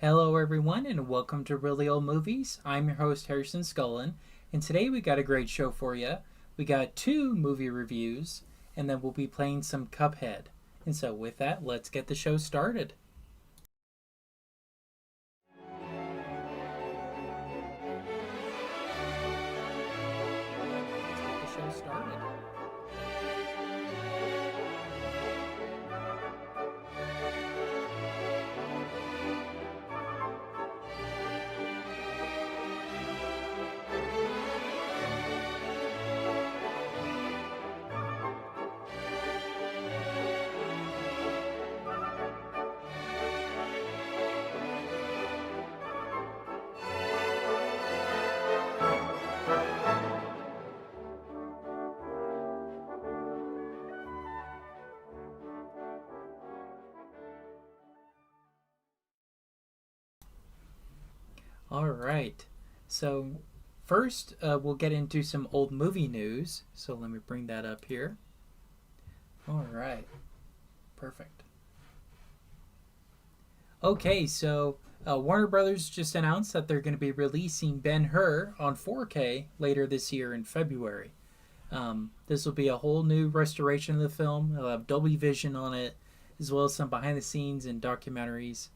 Hello, everyone, and welcome to Really Old Movies. I'm your host, Harrison Scullin, and today we got a great show for you. We got two movie reviews, and then we'll be playing some Cuphead. And so, with that, let's get the show started. Let's get the show started. All right. So, first, we'll get into some old movie news. So, let me bring that up here. All right. Perfect. Okay, so Warner Brothers just announced that they're going to be releasing Ben-Hur on 4K later this year in February. This will be a whole new restoration of the film. It'll have Dolby Vision on it, as well as some behind the scenes and documentaries,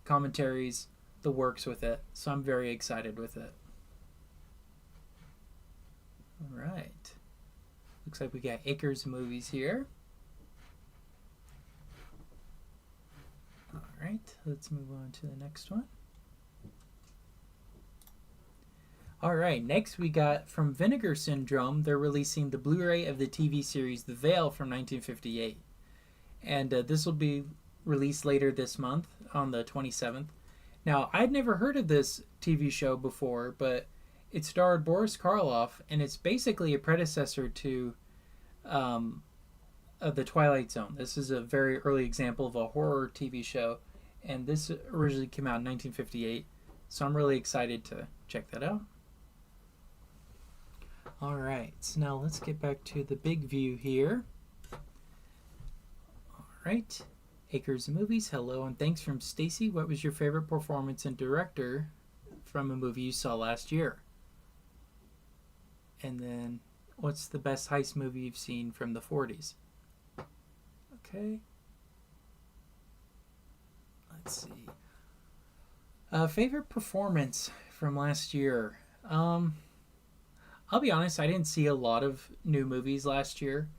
commentaries, the works with it. So I'm very excited with it. All right. Looks like we got acres of movies here. All right, let's move on to the next one. All right, next we got from Vinegar Syndrome. They're releasing the Blu-ray of the TV series The Veil from 1958. And this will be released later this month on the 27th. Now, I'd never heard of this TV show before, but it starred Boris Karloff, and it's basically a predecessor to The Twilight Zone. This is a very early example of a horror TV show, and this originally came out in 1958, so I'm really excited to check that out. All right, so now let's get back to the big view here. All right, Acres of Movies, hello, and thanks from Stacy. What was your favorite performance and director from a movie you saw last year? And then, what's the best heist movie you've seen from the 40s? Okay. Let's see. Favorite performance from last year? I'll be honest, I didn't see a lot of new movies last year.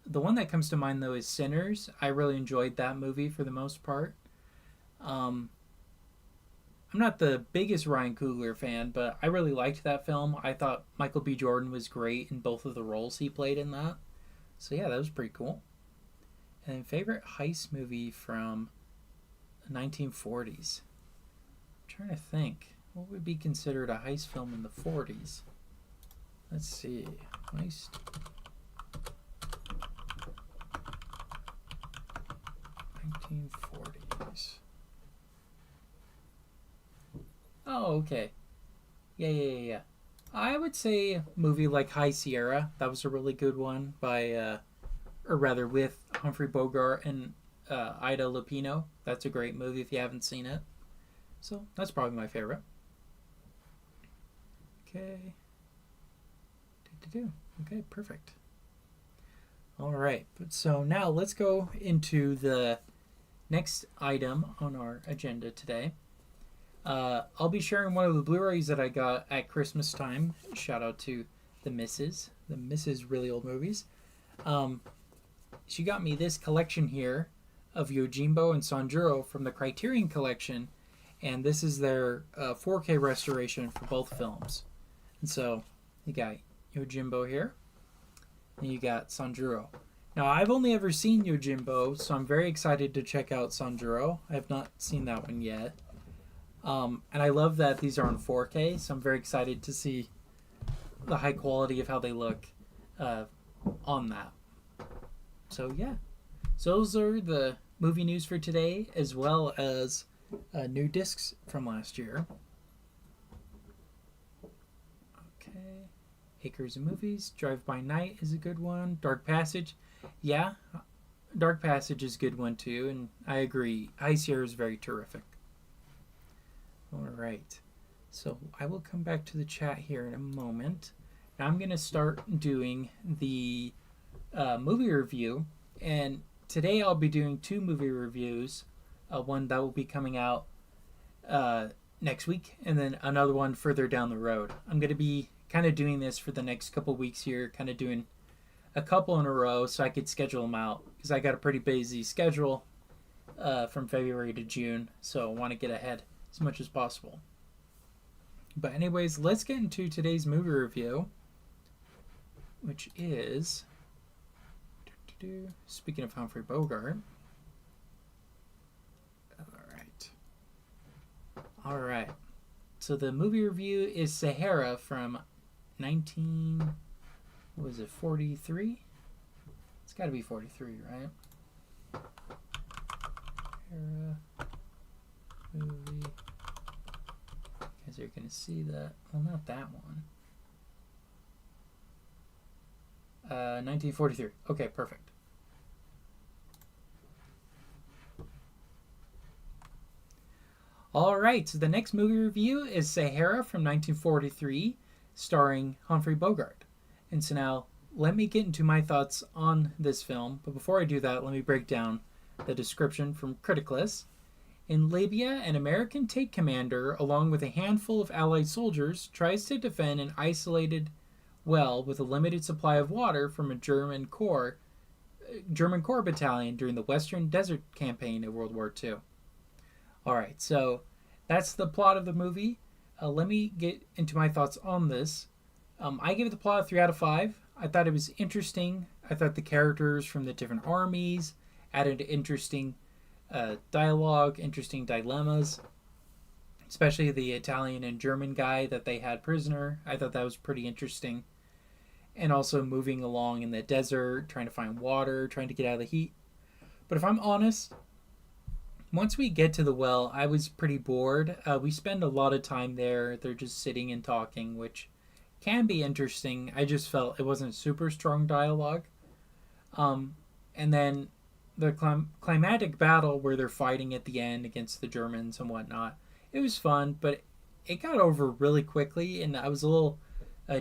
The one that comes to mind though is Sinners. I really enjoyed that movie for the most part. I'm not the biggest Ryan Coogler fan, but I really liked that film. I thought Michael B. Jordan was great in both of the roles he played in that. So yeah, that was pretty cool. And then favorite heist movie from the 1940s. I'm trying to think. What would be considered a heist film in the 40s? Let's see. Heist. '40s. Oh, okay. Yeah. I would say a movie like High Sierra. That was a really good one by, or rather with Humphrey Bogart and Ida Lupino. That's a great movie if you haven't seen it. So that's probably my favorite. Okay. Okay, perfect. All right. So now let's go into the next item on our agenda today. I'll be sharing one of the Blu-rays that I got at Christmas time. Shout out to the Mrs. Really Old Movies. She got me this collection here of Yojimbo and Sanjuro from the Criterion Collection, and this is their 4K restoration for both films. And so you got Yojimbo here, and you got Sanjuro. Now, I've only ever seen Yojimbo, so I'm very excited to check out Sanjuro. I have not seen that one yet. And I love that these are on 4K, so I'm very excited to see the high quality of how they look on that. So, yeah. So those are the movie news for today, as well as new discs from last year. Okay. Acres of Movies. Drive by Night is a good one. Dark Passage. Yeah, Dark Passage is a good one too, and I agree. High Sierra is very terrific. All right. So I will come back to the chat here in a moment. Now I'm going to start doing the movie review. And today I'll be doing two movie reviews. One that will be coming out next week, and then another one further down the road. I'm going to be kind of doing this for the next couple weeks here, kind of doing a couple in a row so I could schedule them out because I got a pretty busy schedule from February to June, so I want to get ahead as much as possible. But anyways, let's get into today's movie review, which is, speaking of Humphrey Bogart. All right. So the movie review is Sahara from 43? It's got to be 43, right? Sahara movie. You guys are going to see that. Well, not that one. 1943. Okay, perfect. All right, so the next movie review is Sahara from 1943, starring Humphrey Bogart. And so now, let me get into my thoughts on this film. But before I do that, let me break down the description from Criticlist. In Libya, an American tank commander, along with a handful of Allied soldiers, tries to defend an isolated well with a limited supply of water from a German Corps battalion during the Western Desert Campaign of World War II. All right, so that's the plot of the movie. Let me get into my thoughts on this. I gave the plot a 3 out of 5. I thought it was interesting. I thought the characters from the different armies added interesting dialogue, interesting dilemmas, especially the Italian and German guy that they had prisoner. I thought that was pretty interesting. And also moving along in the desert, trying to find water, trying to get out of the heat. But if I'm honest, once we get to the well, I was pretty bored. We spend a lot of time there. They're just sitting and talking, which can be interesting. I just felt it wasn't super strong dialogue. And then the climatic battle where they're fighting at the end against the Germans and whatnot, it was fun, but it got over really quickly, and I was a little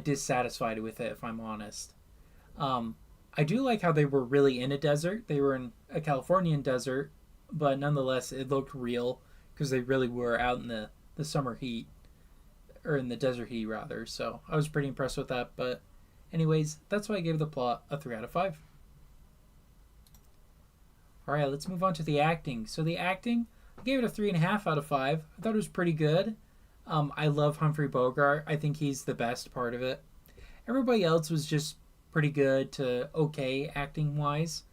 dissatisfied with it, if I'm honest. I do like how they were really in a desert. They were in a Californian desert, but nonetheless, it looked real because they really were out in the summer heat, or in the desert heat, rather. So I was pretty impressed with that. But anyways, that's why I gave the plot a 3 out of 5. All right, let's move on to the acting. So the acting, I gave it a 3.5 out of 5. I thought it was pretty good. I love Humphrey Bogart. I think he's the best part of it. Everybody else was just pretty good to okay acting-wise.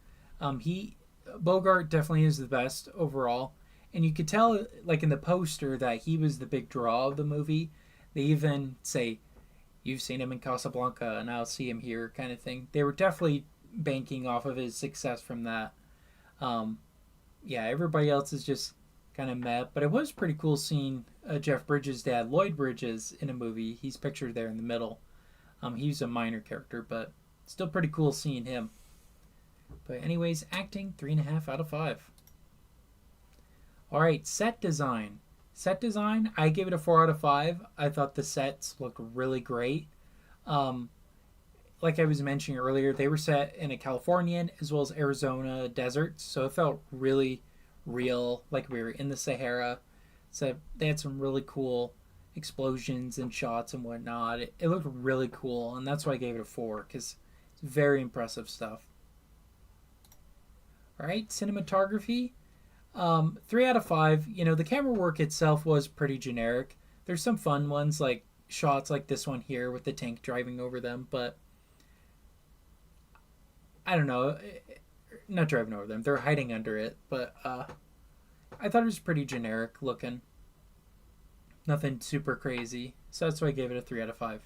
Bogart definitely is the best overall. And you could tell, like in the poster, that he was the big draw of the movie. They even say, "You've seen him in Casablanca, and I'll see him here," kind of thing. They were definitely banking off of his success from that. Everybody else is just kind of meh. But it was pretty cool seeing Jeff Bridges' dad, Lloyd Bridges, in a movie. He's pictured there in the middle. He's a minor character, but still pretty cool seeing him. But anyways, acting, 3.5 out of 5. All right, set design. Set design, I gave it a 4 out of 5. I thought the sets looked really great. Like I was mentioning earlier, they were set in a Californian as well as Arizona desert, so it felt really real, like we were in the Sahara. So they had some really cool explosions and shots and whatnot. It looked really cool, and that's why I gave it a 4, because it's very impressive stuff. All right, cinematography, 3 out of 5. The camera work itself was pretty generic. There's some fun ones, like shots like this one here with the tank driving over them, but I don't know, not driving over them, they're hiding under it, but I thought it was pretty generic looking. Nothing super crazy, so that's why I gave it a 3 out of 5.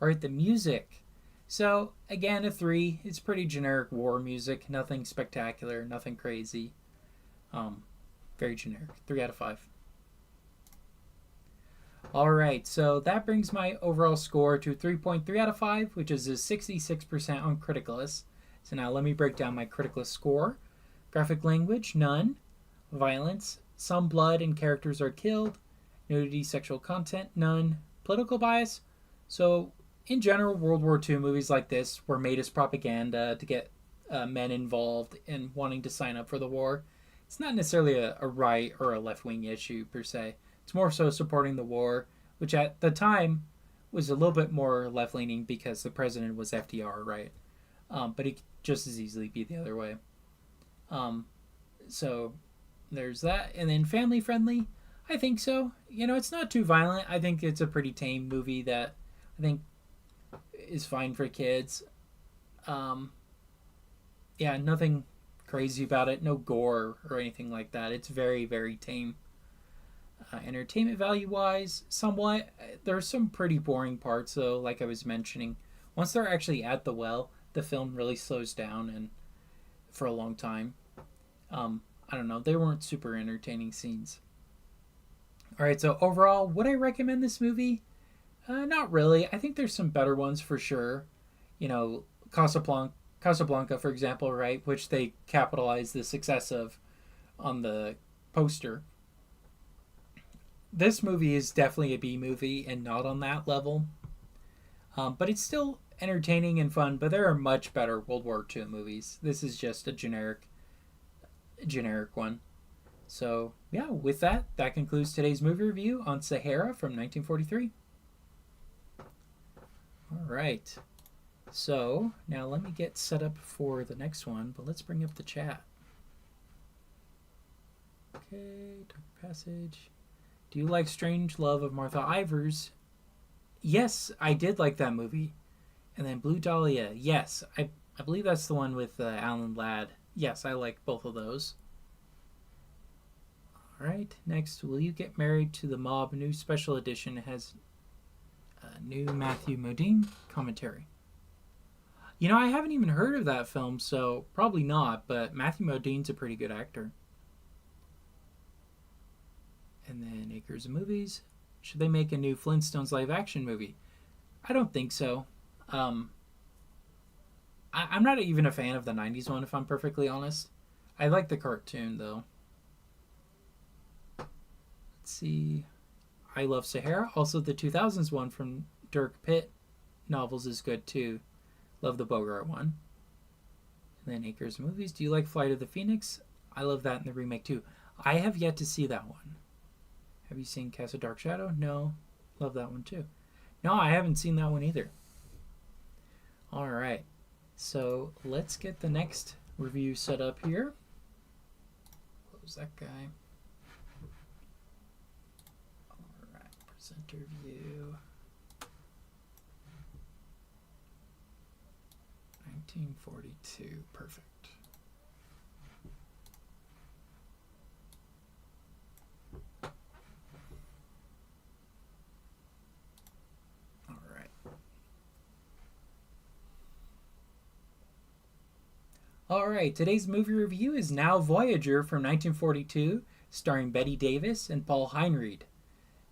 All right, the music. So, again, a 3. It's pretty generic war music. Nothing spectacular, nothing crazy. Very generic. 3 out of 5. Alright, so that brings my overall score to 3.3 out of 5, which is a 66% on Criticlist. So now let me break down my Criticlist score. Graphic language, none. Violence, Some blood and characters are killed. Nudity, sexual content, none. Political bias. So, in general, World War II movies like this were made as propaganda to get men involved in wanting to sign up for the war. It's not necessarily a right or a left wing issue per se. It's more so supporting the war, which at the time was a little bit more left leaning because the president was FDR, right? But it could just as easily be the other way. Um, so there's that. And then family friendly, I think so. It's not too violent. I think it's a pretty tame movie that I think is fine for kids. Um, yeah, nothing crazy about it. No gore or anything like that. It's very, very tame. Entertainment value wise, somewhat. There's some pretty boring parts though, like I was mentioning. Once they're actually at the well, the film really slows down and for a long time. I don't know. They weren't super entertaining scenes. All right, so overall, would I recommend this movie? Not really. I think there's some better ones for sure. You know, Casablanca, for example, right, which they capitalized the success of on the poster. This movie is definitely a B movie and not on that level, but it's still entertaining and fun. But there are much better World War II movies. This is just a generic one. So yeah, with that, that concludes today's movie review on Sahara from 1943. All right. So now let me get set up for the next one, but let's bring up the chat. Okay, Dark Passage. Do you like Strange Love of Martha Ivers? Yes, I did like that movie. And then Blue Dahlia. Yes, I believe that's the one with Alan Ladd. Yes, I like both of those. All right, next, Will You Get Married to the Mob? New special edition. It has a new Matthew Modine commentary. I haven't even heard of that film, so probably not, but Matthew Modine's a pretty good actor. And then Acres of Movies. Should they make a new Flintstones live action movie? I don't think so. I'm not even a fan of the 90s one, if I'm perfectly honest. I like the cartoon, though. Let's see. I Love Sahara. Also, the 2000s one from Dirk Pitt novels is good, too. Love the Bogart one. And then Acres of Movies. Do you like Flight of the Phoenix? I love that in the remake, too. I have yet to see that one. Have you seen Cast of Dark Shadow? No. Love that one, too. No, I haven't seen that one either. All right. So let's get the next review set up here. Close that guy. All right. Presenter view. 1942. Perfect. Alright, today's movie review is Now Voyager from 1942, starring Betty Davis and Paul Heinried.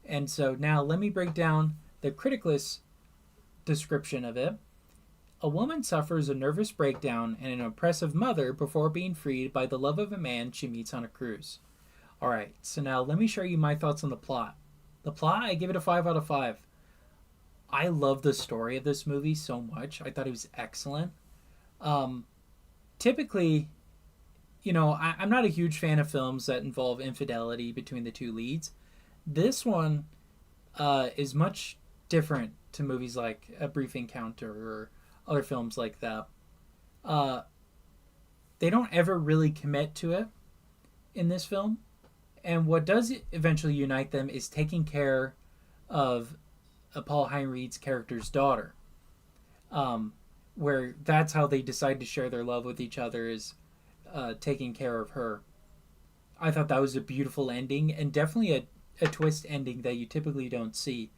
And so now let me break down the criticless description of it. A woman suffers a nervous breakdown and an oppressive mother before being freed by the love of a man she meets on a cruise. Alright, so now let me share you my thoughts on the plot. The plot, I give it a 5 out of 5. I love the story of this movie so much. I thought it was excellent. Typically, I'm not a huge fan of films that involve infidelity between the two leads. This one is much different to movies like A Brief Encounter or other films like that. They don't ever really commit to it in this film. And what does eventually unite them is taking care of Paul Heinried's character's daughter. Where that's how they decide to share their love with each other is taking care of her. I thought that was a beautiful ending and definitely a twist ending that you typically don't see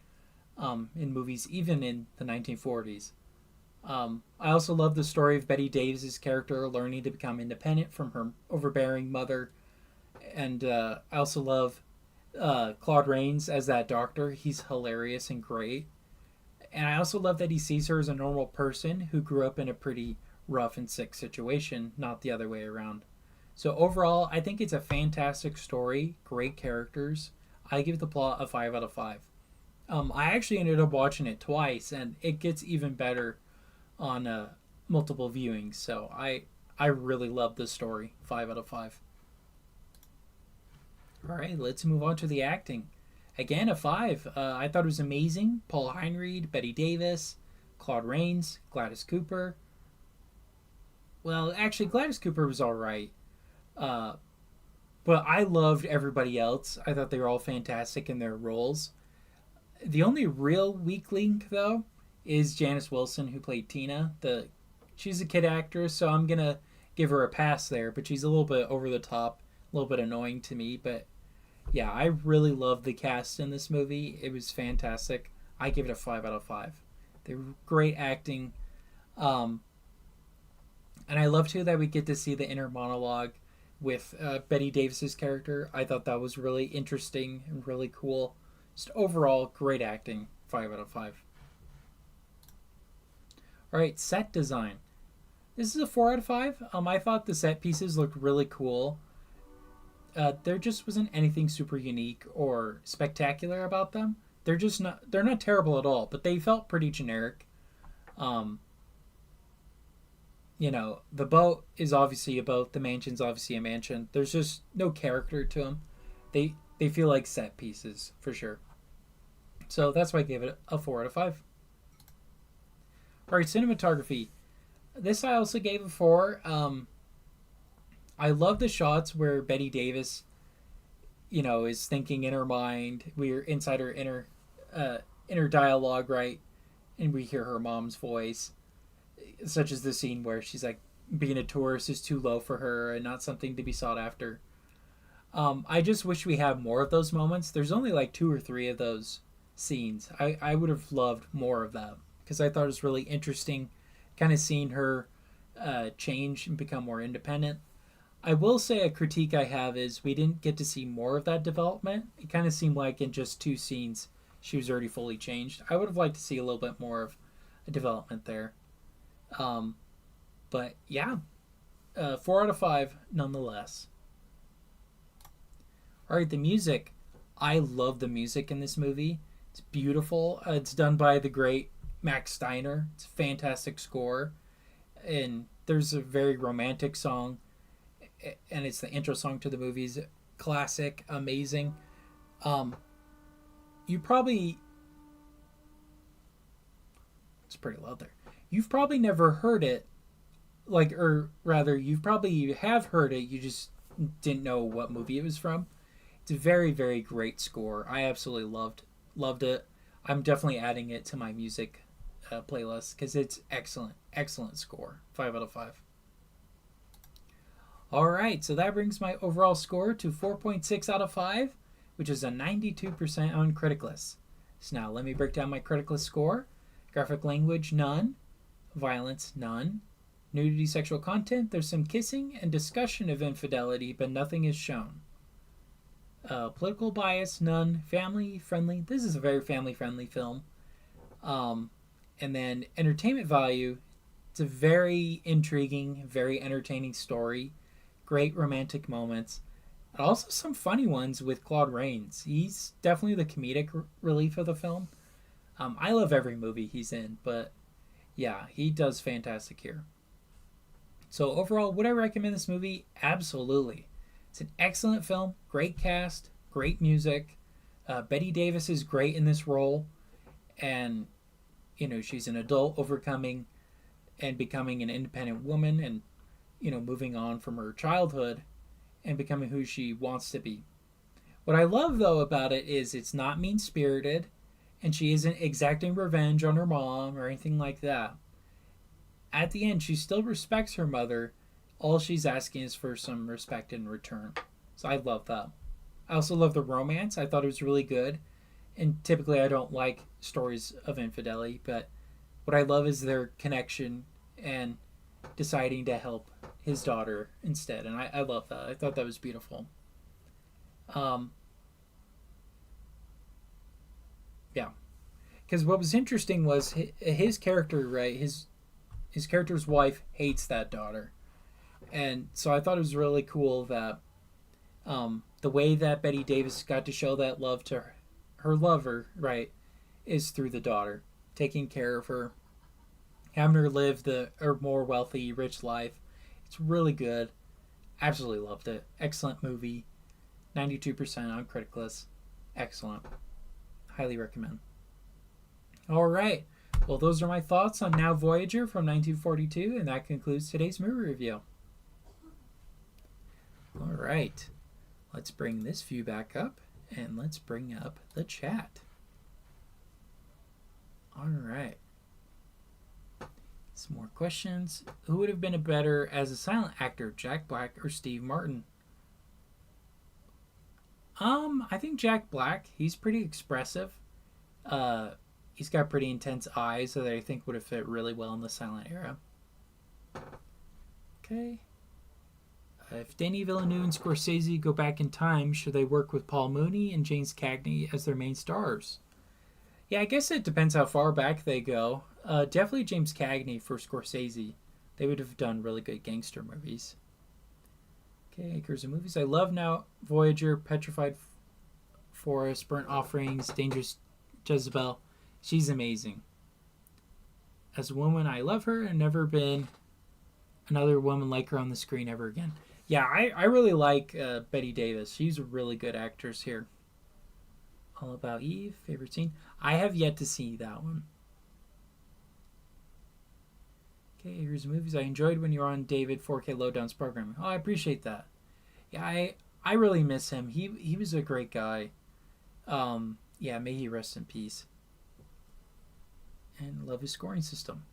in movies, even in the 1940s. I also love the story of Betty Davis' character learning to become independent from her overbearing mother. And I also love Claude Rains as that doctor. He's hilarious and great. And I also love that he sees her as a normal person who grew up in a pretty rough and sick situation, not the other way around. So overall, I think it's a fantastic story, great characters. I give the plot a 5 out of 5. I actually ended up watching it twice, and it gets even better on multiple viewings. So I really love this story. 5 out of 5. All right, let's move on to the acting. Again, a 5. I thought it was amazing. Paul Heinried, Betty Davis, Claude Rains, Gladys Cooper. Well, actually, Gladys Cooper was all right. Uh, but I loved everybody else. I thought they were all fantastic in their roles. The only real weak link, though, is Janice Wilson, who played Tina. She's a kid actress, so I'm gonna give her a pass there. But she's a little bit over the top, a little bit annoying to me. But yeah, I really loved the cast in this movie. It was fantastic. I give it a 5 out of 5. They were great acting, um, and I love too that we get to see the inner monologue with Betty Davis's character. I thought that was really interesting and really cool. Just overall, great acting. 5 out of 5. All right, set design. This is a 4 out of 5. I thought the set pieces looked really cool. There just wasn't anything super unique or spectacular about them. They're not terrible at all, but they felt pretty generic. Um, the boat is obviously a boat. The mansion's obviously a mansion. There's just no character to them. They feel like set pieces for sure. So that's why I gave it a 4 out of 5. All right, cinematography. This I also gave a 4. I love the shots where Betty Davis, is thinking in her mind. We're inside her inner dialogue, right? And we hear her mom's voice, such as the scene where she's like, being a tourist is too low for her and not something to be sought after. I just wish we had more of those moments. There's only like 2 or 3 of those scenes. I would have loved more of them because I thought it was really interesting, kind of seeing her change and become more independent. I will say a critique I have is we didn't get to see more of that development. It kind of seemed like in just 2 scenes she was already fully changed. I would have liked to see a little bit more of a development there. Um, but yeah, 4 out of 5 nonetheless. All right, the music. I love the music in this movie. It's beautiful. It's done by the great Max Steiner. It's a fantastic score. And there's a very romantic song, and it's the intro song to the movie's classic, amazing. Um, you probably it's pretty loud there. You've probably never heard it, or rather, you probably have heard it. You just didn't know what movie it was from. It's a very, very great score. I absolutely loved it. I'm definitely adding it to my music playlist because it's excellent, excellent score. 5 out of 5. All right, so that brings my overall score to 4.6 out of 5, which is a 92% on Criticlist. So now let me break down my Criticlist score. Graphic language, none. Violence, none. Nudity, sexual content, there's some kissing and discussion of infidelity, but nothing is shown. Political bias, none. Family friendly, this is a very family friendly film. And then entertainment value, it's a very intriguing, very entertaining story. Great romantic moments. And also some funny ones with Claude Rains. He's definitely the comedic relief of the film. I love every movie he's in, but yeah, he does fantastic here. So overall, would I recommend this movie? Absolutely. It's an excellent film, great cast, great music. Betty Davis is great in this role, and she's an adult overcoming and becoming an independent woman, and moving on from her childhood and becoming who she wants to be. What I love though about it is it's not mean spirited, and she isn't exacting revenge on her mom or anything like that. At the end, she still respects her mother. All she's asking is for some respect in return. So I love that. I also love the romance. I thought it was really good. And typically I don't like stories of infidelity, but what I love is their connection and deciding to help his daughter instead. And I love that. I thought that was beautiful. Um, yeah. Because what was interesting was his character, right? His character's wife hates that daughter, And so I thought it was really cool that the way that Betty Davis got to show that love to her lover, right, is through the daughter, taking care of her, having her live a more wealthy, rich life. It's really good. Absolutely loved it. Excellent movie. 92% on Criticlist. Excellent. Highly recommend. All right. Well, those are my thoughts on Now Voyager from 1942, and that concludes today's movie review. All right. Let's bring this view back up, and let's bring up the chat. All right. Some more questions. Who would have been a better as a silent actor, Jack Black or Steve Martin? I think Jack Black. He's pretty expressive. He's got pretty intense eyes that I think would have fit really well in the silent era. Okay. If Denis Villeneuve and Scorsese go back in time, should they work with Paul Mooney and James Cagney as their main stars? Yeah, I guess it depends how far back they go. Definitely James Cagney for Scorsese. They would have done really good gangster movies. Okay, Acres of Movies. I love Now Voyager, Petrified Forest, Burnt Offerings, Dangerous Jezebel. She's amazing. As a woman, I love her and never been another woman like her on the screen ever again. Yeah, I really like Betty Davis. She's a really good actress here. All About Eve, favorite scene. I have yet to see that one. Okay, here's movies. I enjoyed when you were on David 4K Lowdown's programming. Oh, I appreciate that. Yeah, I really miss him. He was a great guy. Yeah, may he rest in peace. And love his scoring system.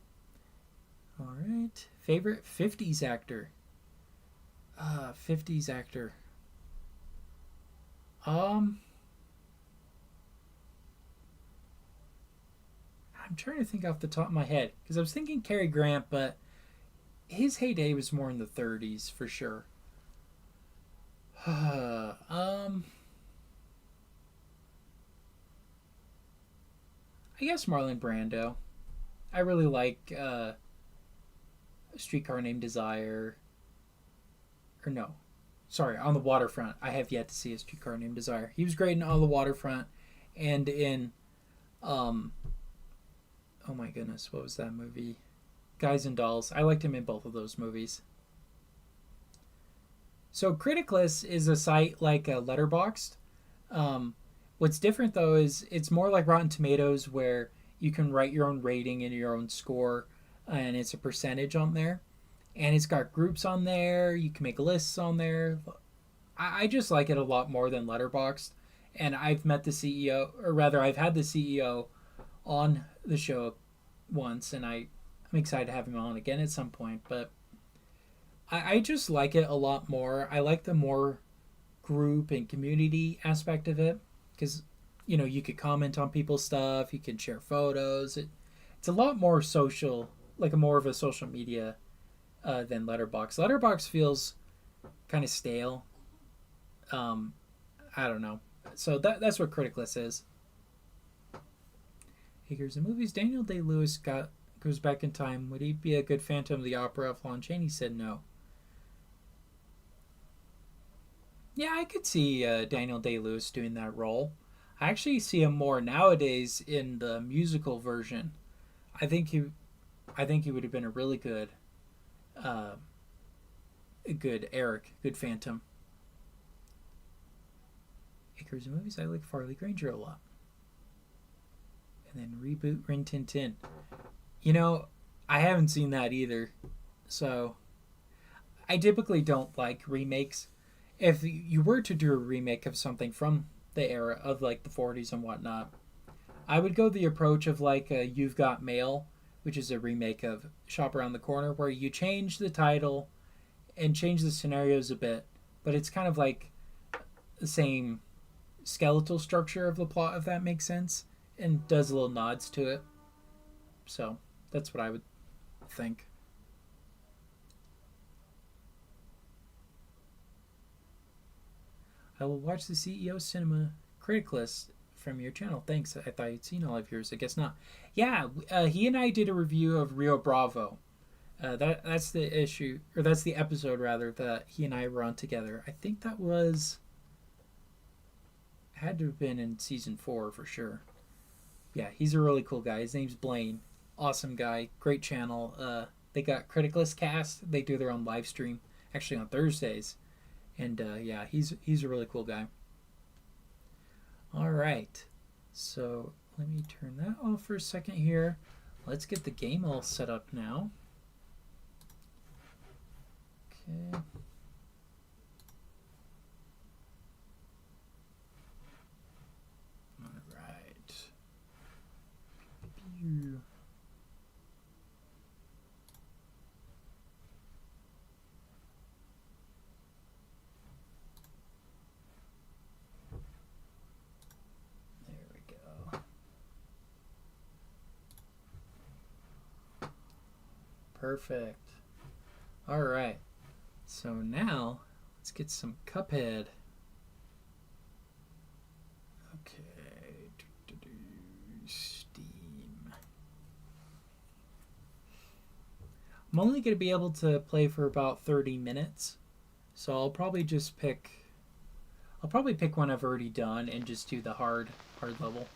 All right. Favorite 50s actor. 50s actor. I'm trying to think off the top of my head because I was thinking Cary Grant, but his heyday was more in the 30s for sure. I guess Marlon Brando. I really like A Streetcar Named Desire. Or no, sorry, On the Waterfront. I have yet to see A Streetcar Named Desire. He was great in On the Waterfront, and in oh my goodness, what was that movie? Guys and Dolls. I liked him in both of those movies. So Criticlist is a site like a Letterboxd. What's different though is it's more like Rotten Tomatoes, where you can write your own rating and your own score, and it's a percentage on there. And it's got groups on there. You can make lists on there. I just like it a lot more than Letterboxd. And I've met the CEO, or rather, I've had the CEO on the show once, and I'm excited to have him on again at some point. But I just like it a lot more. I like the more group and community aspect of it because, you could comment on people's stuff. You can share photos. It's a lot more social, like a more of a social media than Letterboxd. Letterboxd feels kind of stale. I don't know. So that's what Criticlist is. Acres of Movies. Daniel Day-Lewis goes back in time. Would he be a good Phantom of the Opera if Lon Chaney said no? Yeah, I could see Daniel Day-Lewis doing that role. I actually see him more nowadays in the musical version. I think he would have been a really good Eric, good Phantom. Acres of Movies. I like Farley Granger a lot. And then reboot Rin Tin Tin. I haven't seen that either. So I typically don't like remakes. If you were to do a remake of something from the era of like the 40s and whatnot, I would go the approach of like You've Got Mail, which is a remake of Shop Around the Corner, where you change the title and change the scenarios a bit, but it's kind of like the same skeletal structure of the plot, if that makes sense, and does little nods to it. So that's what I would think. I will watch the CEO Cinema Criticlist from your channel. Thanks. I thought you'd seen all of yours. I guess not. Yeah, he and I did a review of Rio Bravo. That's the issue, or that's the episode rather, that he and I were on together. I think that was had to have been in season 4 for sure. Yeah, he's a really cool guy. His name's Blaine. Awesome guy. Great channel. They got Criticalist Cast. They do their own live stream, actually on Thursdays. And yeah, he's a really cool guy. All right. So let me turn that off for a second here. Let's get the game all set up now. Okay. All right. There we go. Perfect. All right. So now let's get some Cuphead. Okay. Steam. I'm only going to be able to play for about 30 minutes. So I'll probably pick one I've already done and just do the hard level.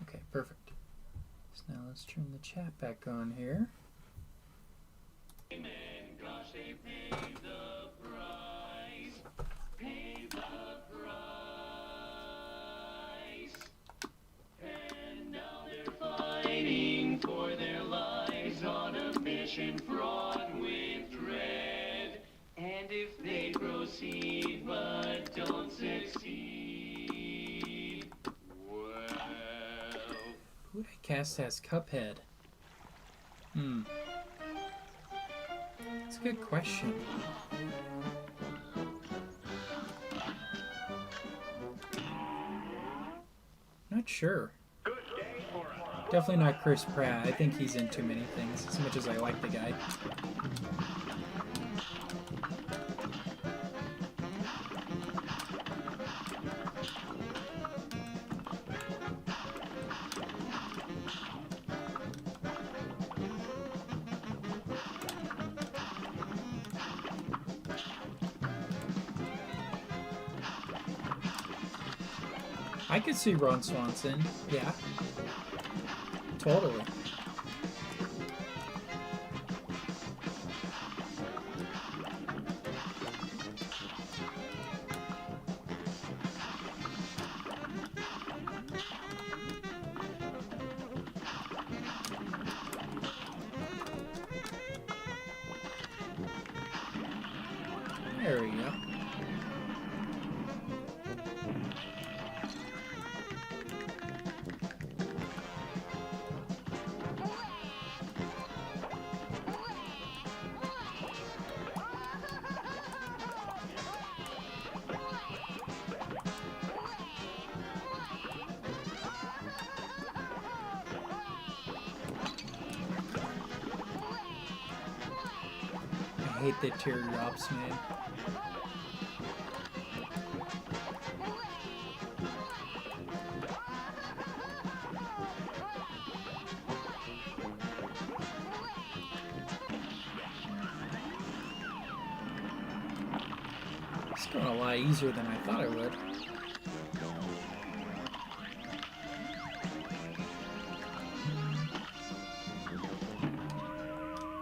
Okay, perfect. So now let's turn the chat back on here. Gosh, they paid the price. Paid the price. And now they're fighting for their lives on a mission fraught with dread. And if they proceed but don't succeed, well... Who would I cast as Cuphead? That's a good question. Not sure. Definitely not Chris Pratt. I think he's in too many things, as much as I like the guy. I could see Ron Swanson. Yeah. Totally. There we go. I hate the teardrops, man. It's going a lot easier than I thought it would.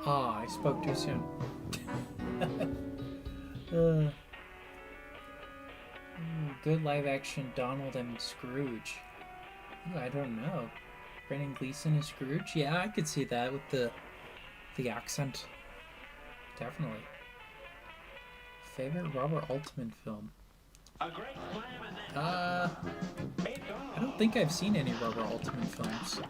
Ah, I spoke too soon. Good live action Donald and Scrooge. Ooh, I don't know. Brendan Gleeson is Scrooge? Yeah, I could see that with the accent. Definitely. Favorite Robert Altman film? I don't think I've seen any Robert Altman films.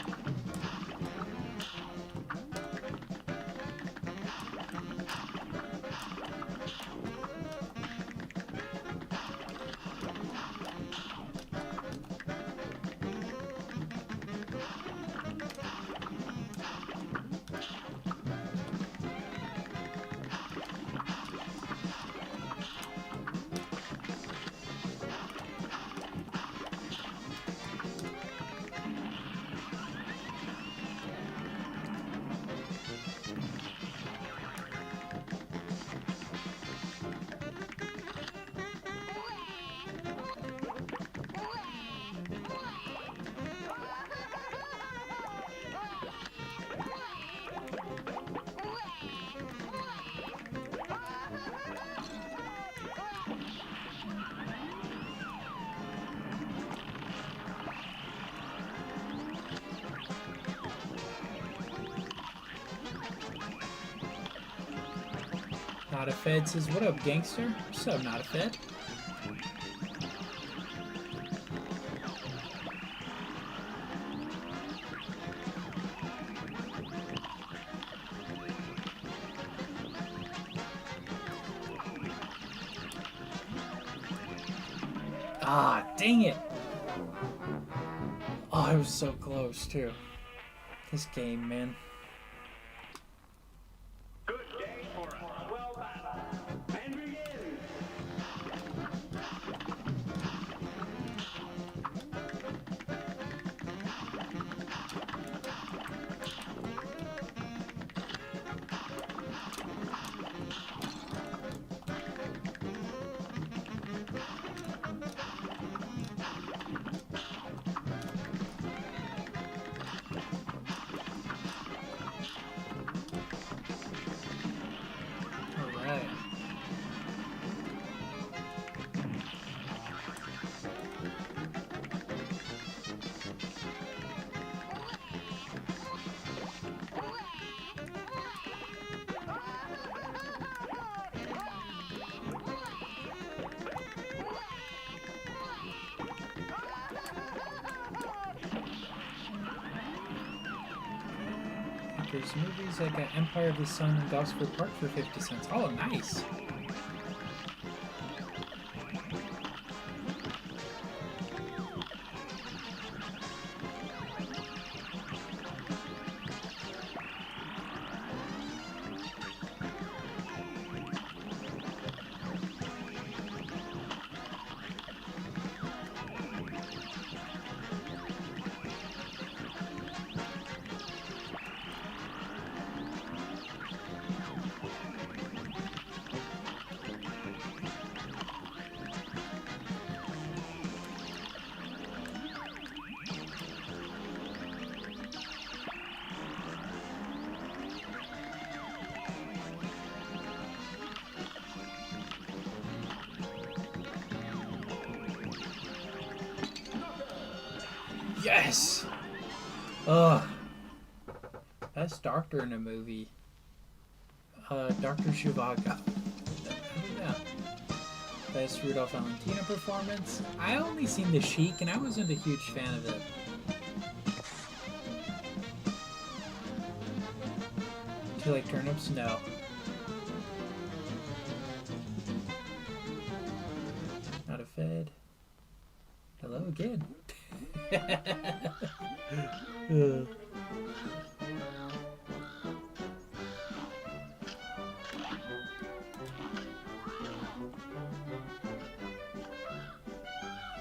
Not a Fed says, what up, gangster? What's up, Not a Fed? Ah, dang it! Oh, I was so close, too. This game, man. Good day for us. Well done. And begin. Alright. There's movies like Empire of the Sun and Gosford Park for 50 cents. Oh, nice. Yes! Ugh. Best doctor in a movie. Dr. Zhivago. Yeah. Best Rudolph Valentino performance. I only seen The Sheik and I wasn't a huge fan of it. Do you like turnips? No. Not a Fed. Hello again.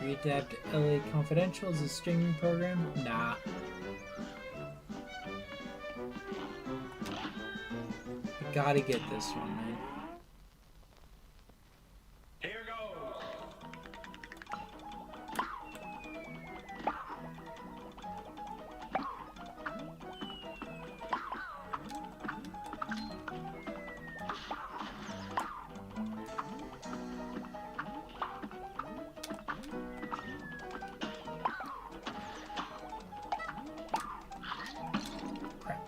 Readapt LA Confidential as a streaming program? Nah. I gotta get this one, man. Here goes. Crap.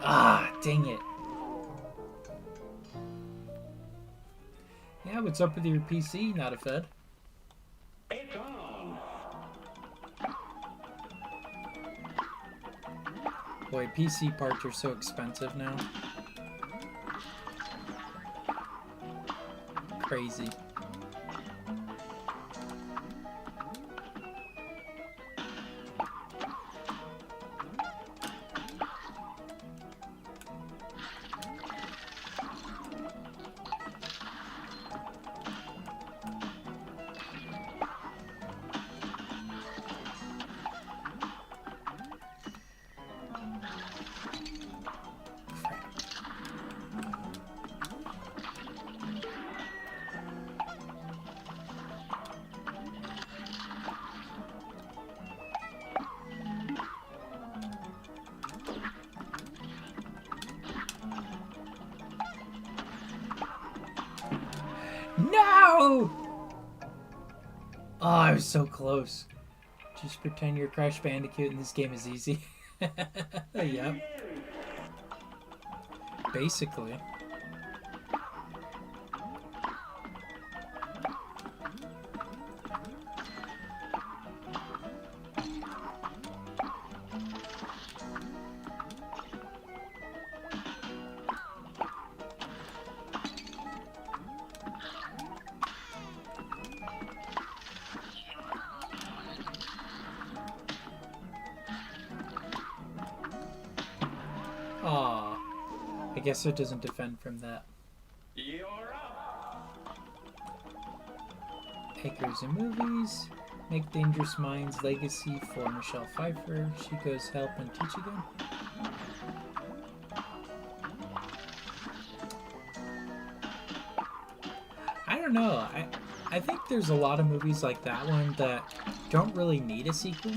Ah, dang it. Yeah, what's up with your PC? Not a Fed. It's on. Boy, PC parts are so expensive now. Crazy. was so close. Just pretend you're Crash Bandicoot and this game is easy. Yep. Basically. Aw. I guess it doesn't defend from that. You're up. Acres and movies. Make Dangerous Minds legacy for Michelle Pfeiffer. She goes help and teach again. I don't know. I think there's a lot of movies like that one that don't really need a sequel.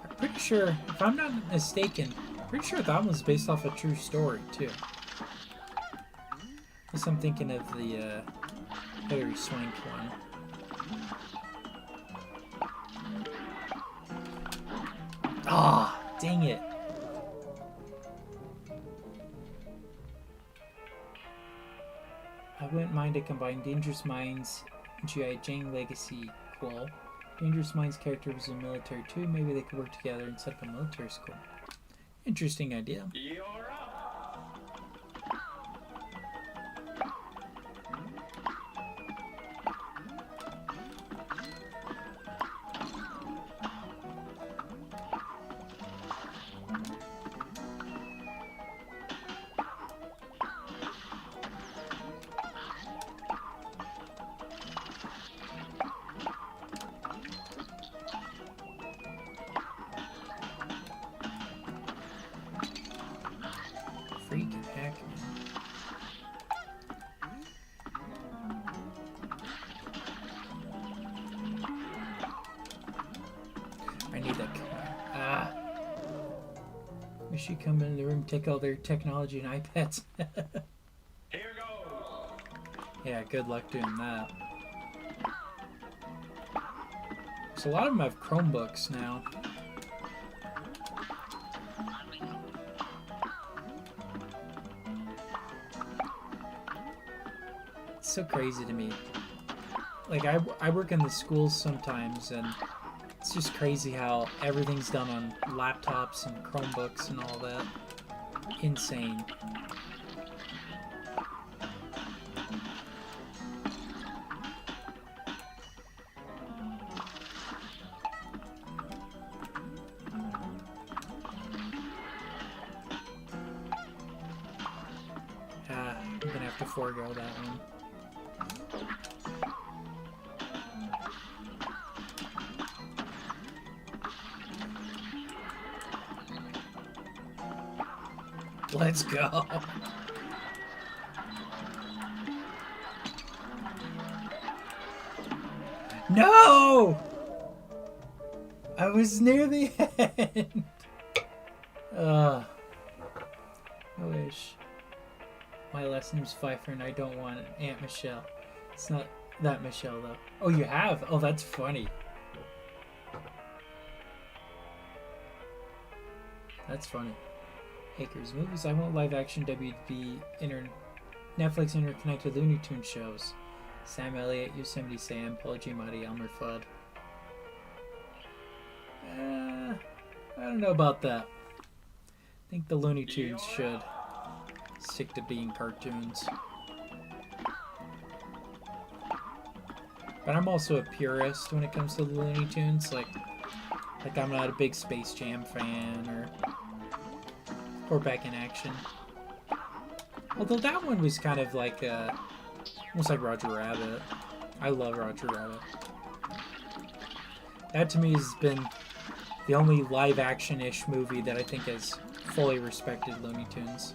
I'm pretty sure, if I'm not mistaken, pretty sure that one's based off a true story too. Guess I'm thinking of the Hilary Swank one. Ah, dang it. I wouldn't mind to combine Dangerous Minds and G.I. Jane Legacy Qual. Dangerous Minds character was in the military too. Maybe they could work together and set up a military school. Interesting idea. You're up. Freaking heck, man. I need that car. Ah. Wish you come in the room, take all their technology and iPads. Here goes. Yeah, good luck doing that. So a lot of them have Chromebooks now. It's so crazy to me. Like, I work in the schools sometimes, and it's just crazy how everything's done on laptops and Chromebooks and all that. Insane. I'm gonna have to forego that one. Let's go. No! I was near the end. I wish. My last name's Pfeiffer and I don't want Aunt Michelle. It's not that Michelle though. Oh, you have? Oh, that's funny. That's funny. Acres movies. I want live action WB Netflix interconnected Looney Tunes shows. Sam Elliott, Yosemite Sam, Paul Giamatti, Elmer Fudd. I don't know about that. I think the Looney Tunes should stick to being cartoons. But I'm also a purist when it comes to the Looney Tunes. Like I'm not a big Space Jam fan or Back in Action. Although that one was kind of like almost like Roger Rabbit. I love Roger Rabbit. That to me has been the only live action-ish movie that I think has fully respected Looney Tunes.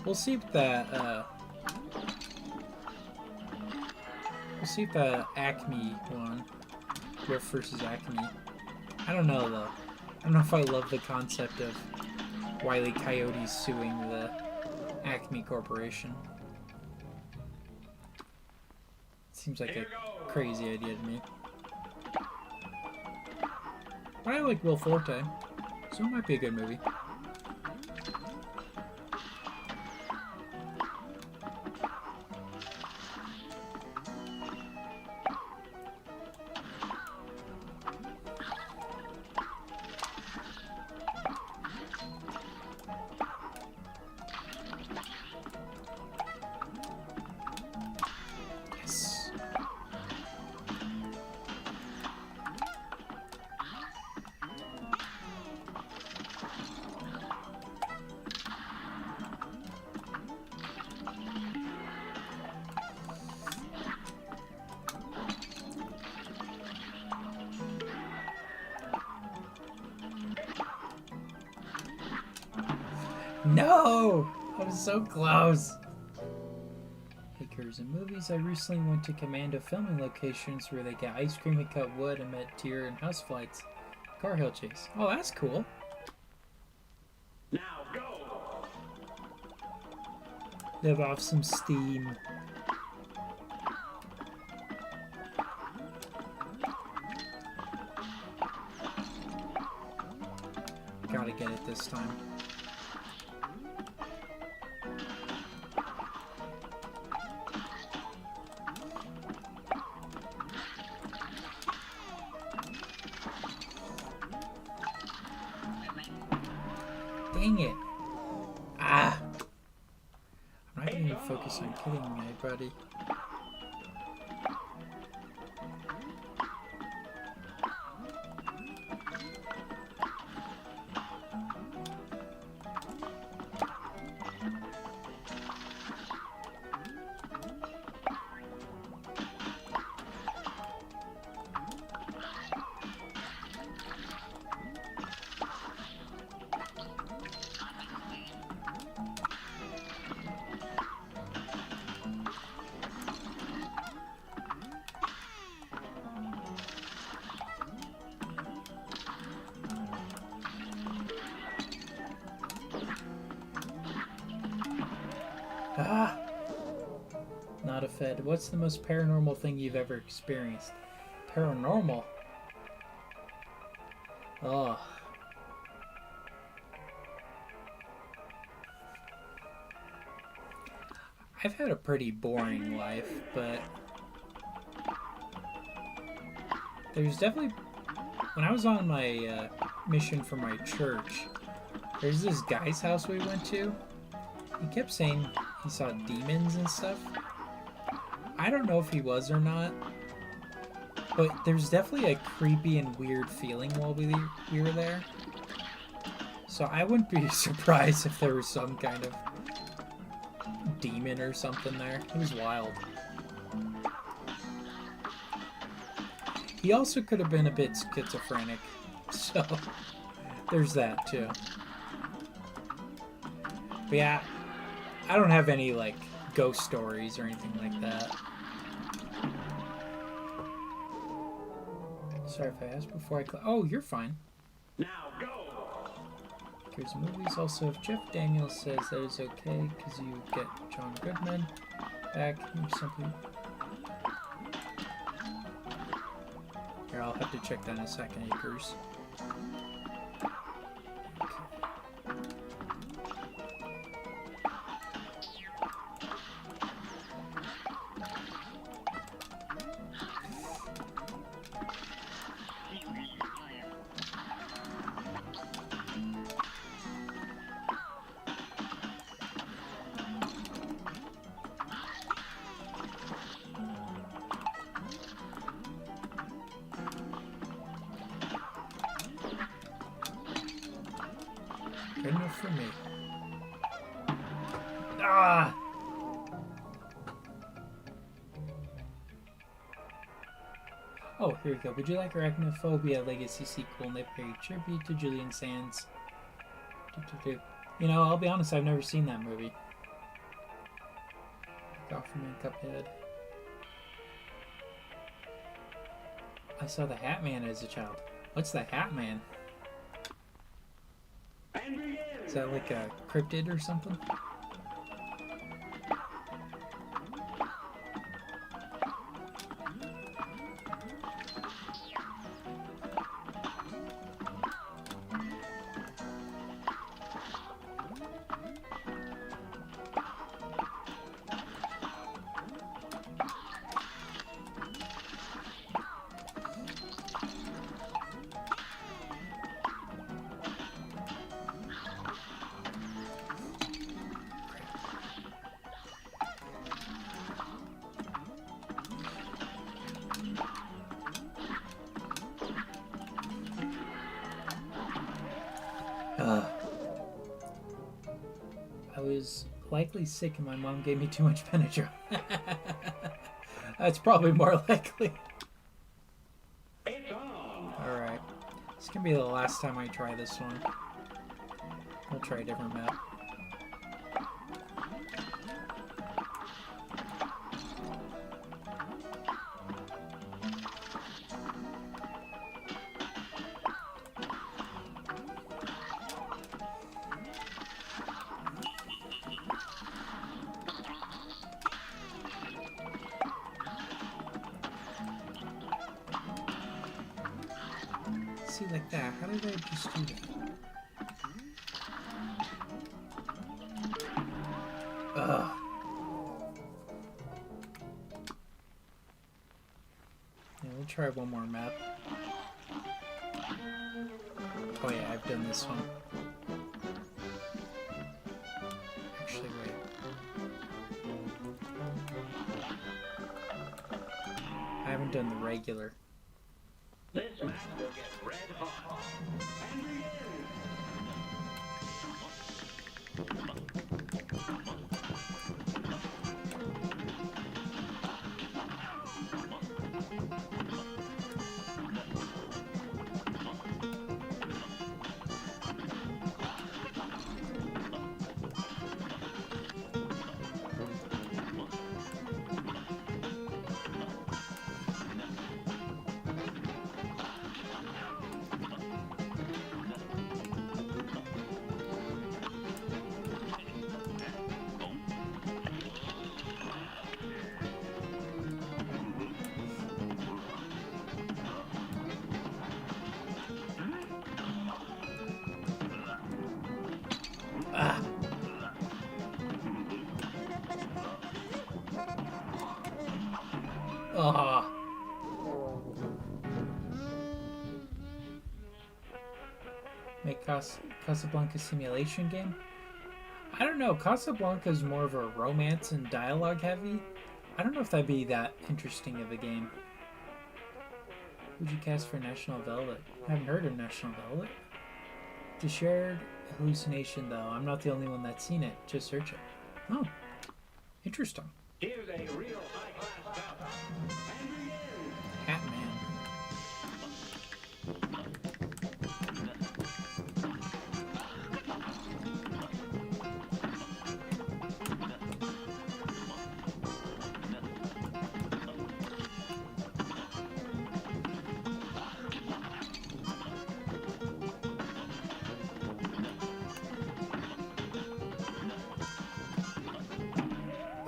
We'll see see if the Acme one, Wolf versus Acme. I don't know though. I don't know if I love the concept of Wile E. Coyote suing the Acme Corporation. Seems like a crazy idea to me. But I like Will Forte, so it might be a good movie. Yes. No! I was so close. Acres and movies. I recently went to Commando filming locations where they get ice cream and cut wood and met deer and houseflies. Car hill chase. Oh, that's cool. Now go! Live off some steam. Gotta get it this time. Dang it. Ah. I'm not even focus on killing my buddy. Ah! Not a Fed. What's the most paranormal thing you've ever experienced? Paranormal? Oh. I've had a pretty boring life, but there's definitely... When I was on my mission for my church, there's this guy's house we went to. He kept saying he saw demons and stuff. I don't know if he was or not, but there's definitely a creepy and weird feeling while we were there. So I wouldn't be surprised if there was some kind of demon or something there. It was wild. He also could have been a bit schizophrenic, so there's that too. But yeah, I don't have any like ghost stories or anything like that. Sorry if I asked before I... Oh, you're fine. Now go! Here's movies. Also, if Jeff Daniels says that is okay because you get John Goodman back or something. Here, I'll have to check that in a second, Acres. Good enough for me. Ah! Oh, here we go. Would you like Arachnophobia Legacy sequel? And they pay tribute to Julian Sands. You know, I'll be honest, I've never seen that movie. Offerman Cuphead. I saw the Hat Man as a child. What's the Hat Man? Is that like a cryptid or something? I was likely sick and my mom gave me too much Benadryl. That's probably more likely. Alright. This can be the last time I try this one. I'll try a different map. See, like that. How did I just do that? Ugh. Yeah, we'll try one more map. Oh yeah, I've done this one. Actually, wait. I haven't done the regular. This match will get red hot. And begin. Ah. Oh. Make Casablanca simulation game? I don't know. Casablanca is more of a romance and dialogue heavy. I don't know if that'd be that interesting of a game. Who'd you cast for National Velvet? I haven't heard of National Velvet. The shared hallucination, though. I'm not the only one that's seen it. Just search it. Oh. Interesting. Here's a real high-class bout. And begin. Hat Man.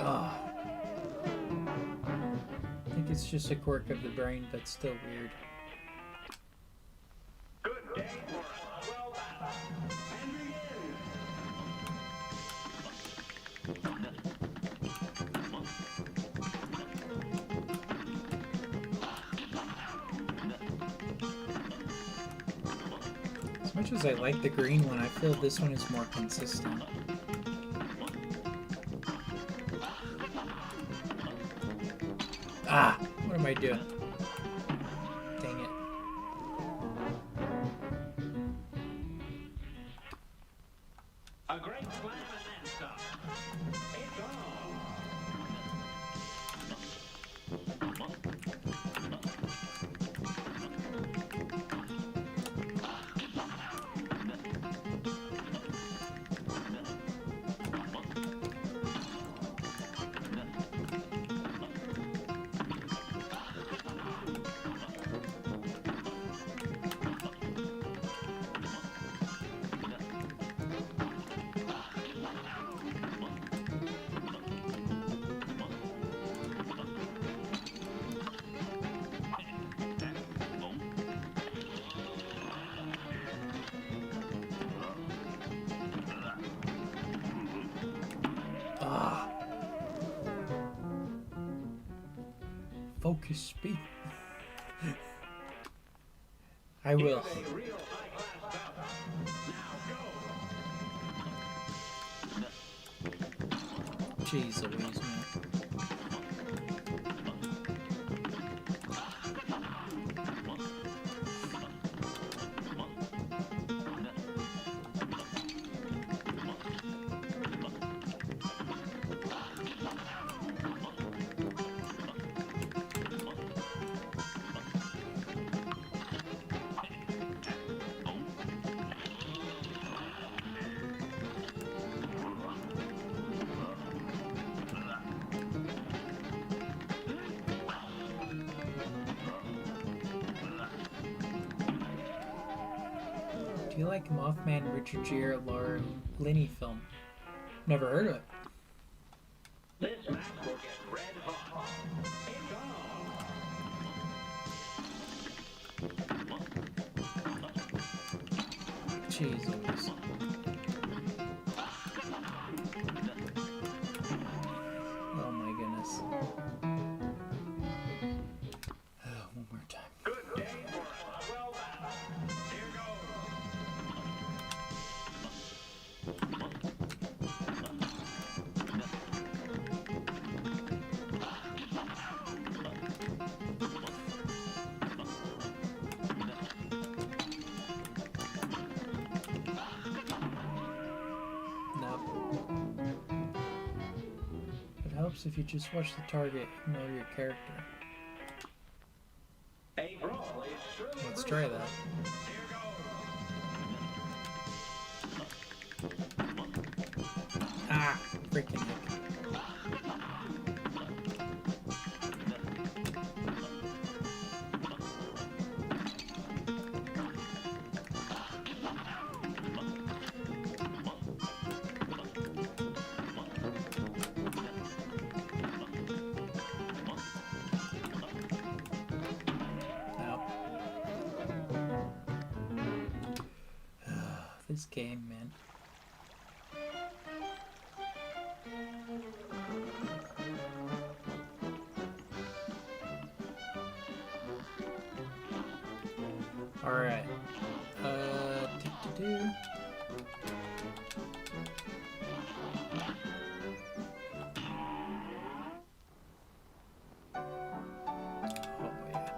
Oh. I think it's just a quirk of the brain, but still weird. Good day for us. Well done. And begin. As much as I like the green one, I feel this one is more consistent. Ah! What am I doing? Dang it. A great slam and then some. It's on. focus speed. I will. Jeez Louise, man. Do you like Mothman, Richard Gere, Laura Linney film? Never heard of it. This match will get red hot. It's on. Jeez Louise. Oh my goodness. One more time. Good day for us. Well done. Here Nope. It helps if you just watch the target and know your character. A brawl is surely Let's try that. Here Ah! Freaking heck. This game, man. Alright. Do-do-do. Oh, yeah.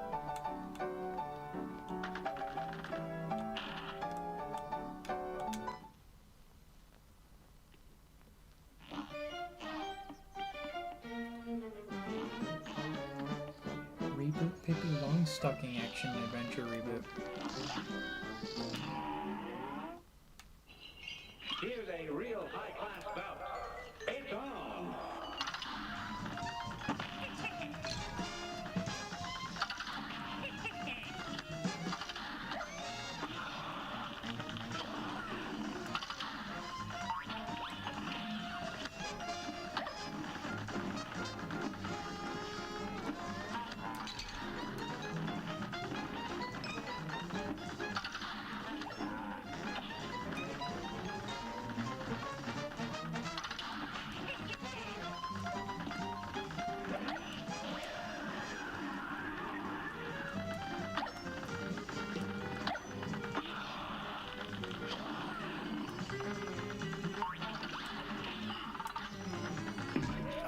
Reboot Pippi Longstocking action adventure reboot. Here's a real high-class bout. It's on.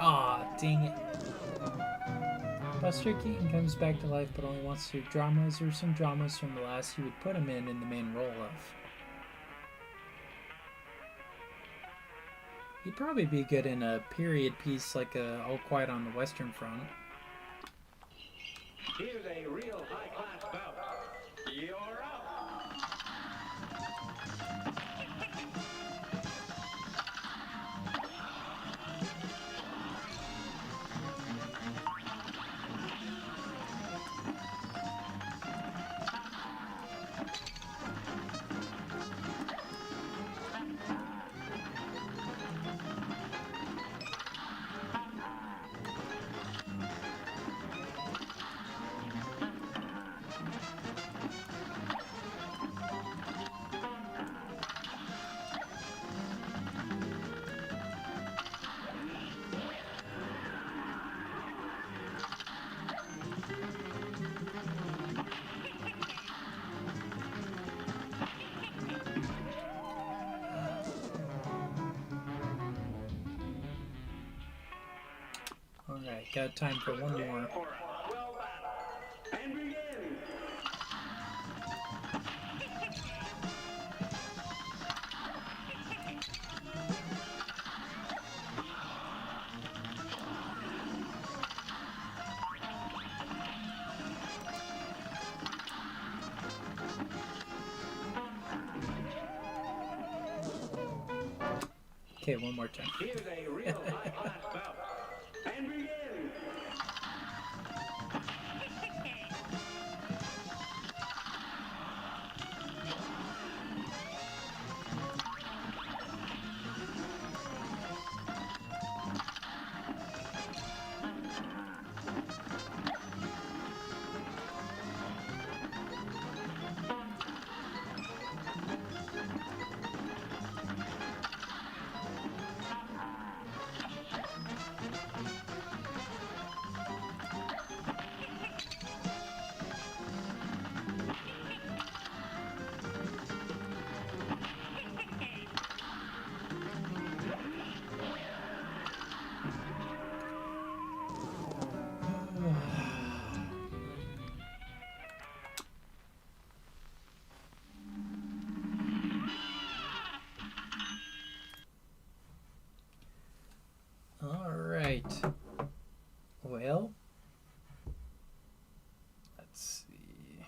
Aw, dang it. Buster Keaton comes back to life but only wants to do dramas or some dramas from the last he would put him in the main role of. He'd probably be good in a period piece like All Quiet on the Western Front. Here's a real high-class bout. You're up. got time for one more. For well battle. And begin. Okay, one more time. Here's a real high-class bout. And begin. All right. Well, let's see.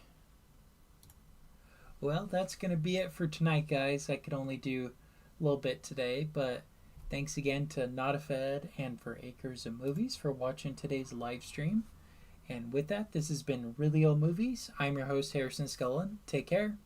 Well, that's going to be it for tonight, guys. I could only do a little bit today, but thanks again to NotaFed and for Acres of Movies for watching today's live stream. And with that, this has been Really Old Movies. I'm your host, Harrison Scullin. Take care.